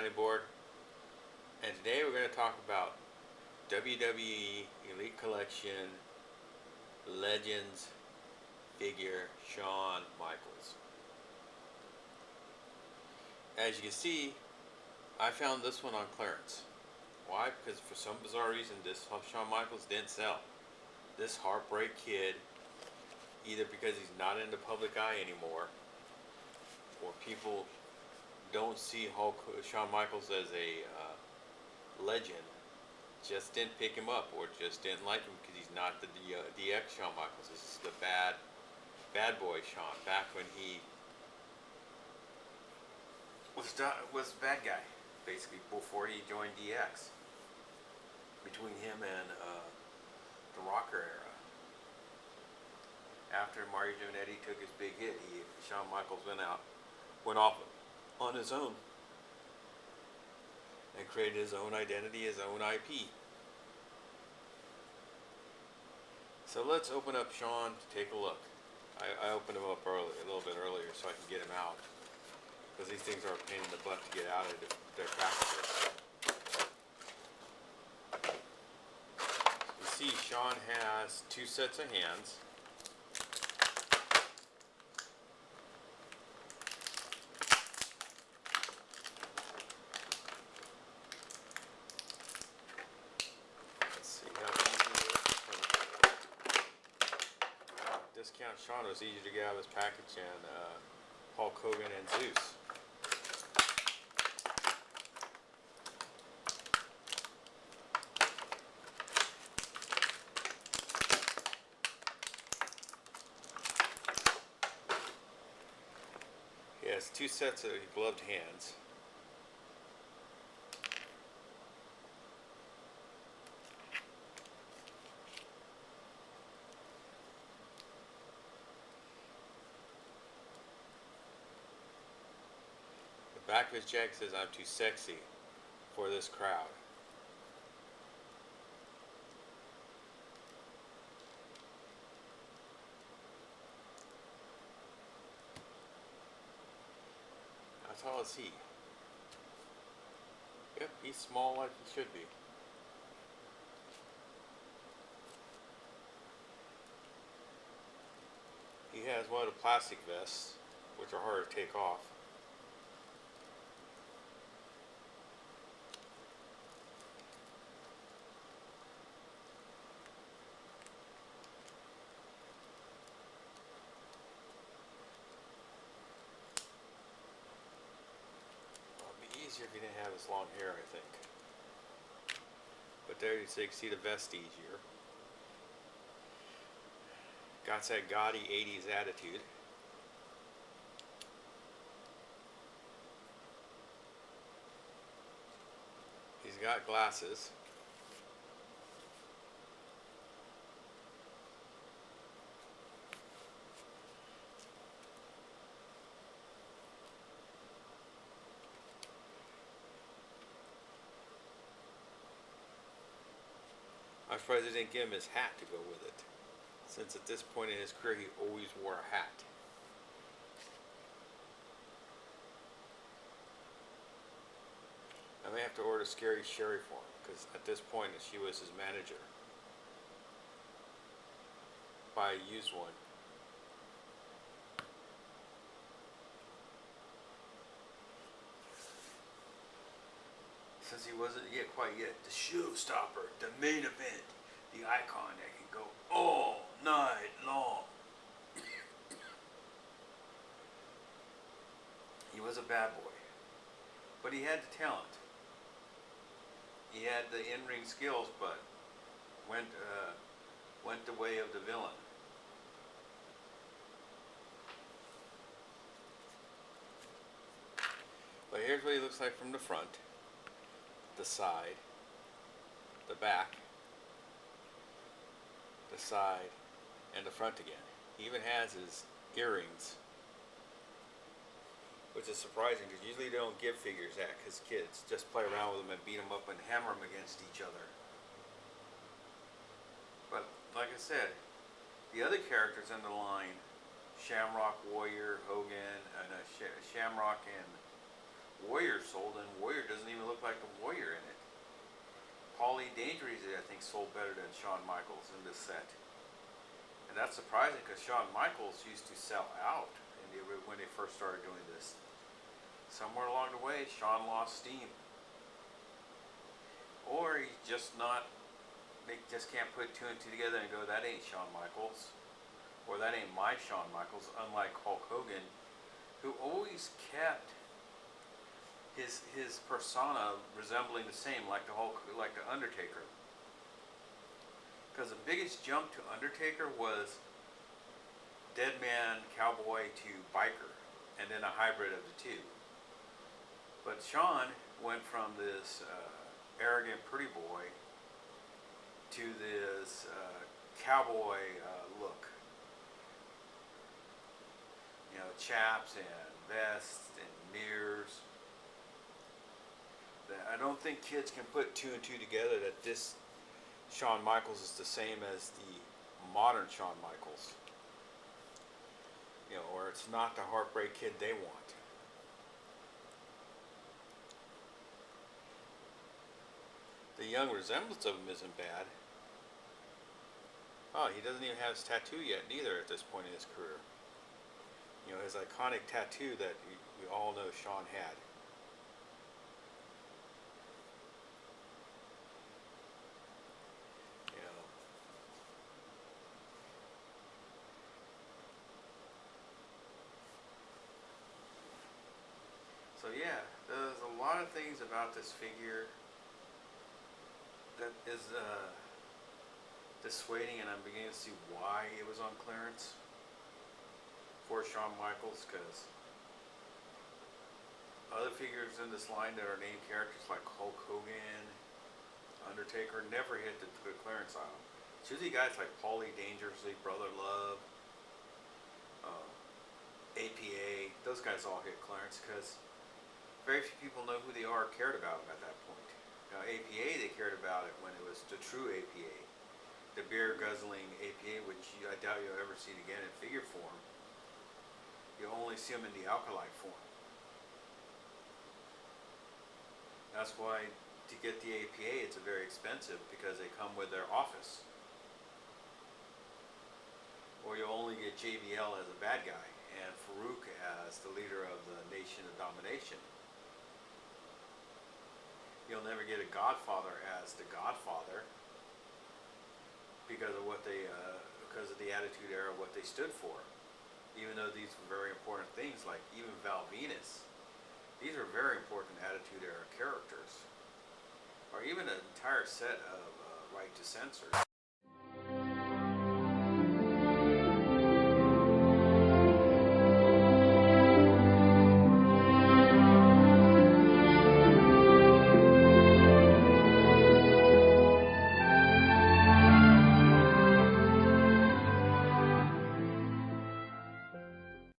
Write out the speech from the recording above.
Sounding Board, and today we're going to talk about WWE Elite Collection Legends figure Shawn Michaels. As you can see, I found this one on clearance. Why? Because for some bizarre reason this Shawn Michaels didn't sell. This Heartbreak Kid, either because he's not in the public eye anymore, or people don't see Shawn Michaels as a legend, just didn't pick him up, or just didn't like him because he's not the DX Shawn Michaels. This is the bad boy Shawn, back when he was a bad guy, basically, before he joined DX. Between him and the Rocker era. After Mario Jannetty took his big hit, Shawn Michaels went off on his own and created his own identity, his own IP. So let's open up Shawn to take a look. I opened him up a little bit earlier so I can get him out, because these things are a pain in the butt to get out of their packages. You see, Shawn has two sets of hands. Let's see how easy it is. Discount Shawn was easy to get out of his package, and Hulk Hogan and Zeus. He has two sets of gloved hands. The back of his jacket says, "I'm too sexy for this crowd." How tall is he? Yep, he's small like he should be. He has one of the plastic vests, which are hard to take off. Easier if he didn't have his long hair, I think. But there you can see the vest easier. Got that gaudy 80s attitude. He's got glasses. I'm surprised they didn't give him his hat to go with it, since at this point in his career he always wore a hat. I may have to order Scary Sherry for him, because at this point she was his manager. Buy a used one. Since he wasn't quite yet the showstopper, the main event, the icon that can go all night long. He was a bad boy, but he had the talent. He had the in-ring skills, but went the way of the villain. But here's what he looks like from the front, the side, the back, the side, and the front again. He even has his earrings, which is surprising because usually they don't give figures that, because kids just play around with them and beat them up and hammer them against each other. But like I said, the other characters in the line, Shamrock, Warrior, Hogan, and Shamrock and Warrior sold, and Warrior doesn't even look like the Warrior in it. Paulie Dangeries, I think, sold better than Shawn Michaels in this set. And that's surprising because Shawn Michaels used to sell out when they first started doing this. Somewhere along the way, Shawn lost steam. Or he's just not, they just can't put two and two together and go, that ain't Shawn Michaels. Or that ain't my Shawn Michaels, unlike Hulk Hogan, who always kept his persona resembling the same, like the Undertaker. Because the biggest jump to Undertaker was dead man, cowboy to biker, and then a hybrid of the two. But Shawn went from this arrogant pretty boy to this cowboy look. You know, chaps and vests and mirrors. I don't think kids can put two and two together that this Shawn Michaels is the same as the modern Shawn Michaels. You know, or it's not the Heartbreak Kid they want. The young resemblance of him isn't bad. Oh, he doesn't even have his tattoo yet, neither, at this point in his career. You know, his iconic tattoo that we all know Shawn had. You know. So yeah, there's a lot of things about this figure that is dissuading, and I'm beginning to see why it was on clearance for Shawn Michaels, because other figures in this line that are named characters like Hulk Hogan, Undertaker, never hit the clearance aisle. It's usually guys like Paulie Dangerously, Brother Love, APA, those guys all hit clearance because very few people know who they are or cared about them at that point. Now APA, they cared about it when it was the true APA, the beer guzzling APA, which I doubt you'll ever see it again in figure form. You'll only see them in the alkaline form. That's why to get the APA, it's very expensive because they come with their office. Or you'll only get JBL as a bad guy and Farouk as the leader of the Nation of Domination. You'll never get a Godfather as the Godfather because of because of the Attitude Era, what they stood for. Even though these were very important things, like even Val Venus, these are very important Attitude Era characters. Or even an entire set of Right to Censor.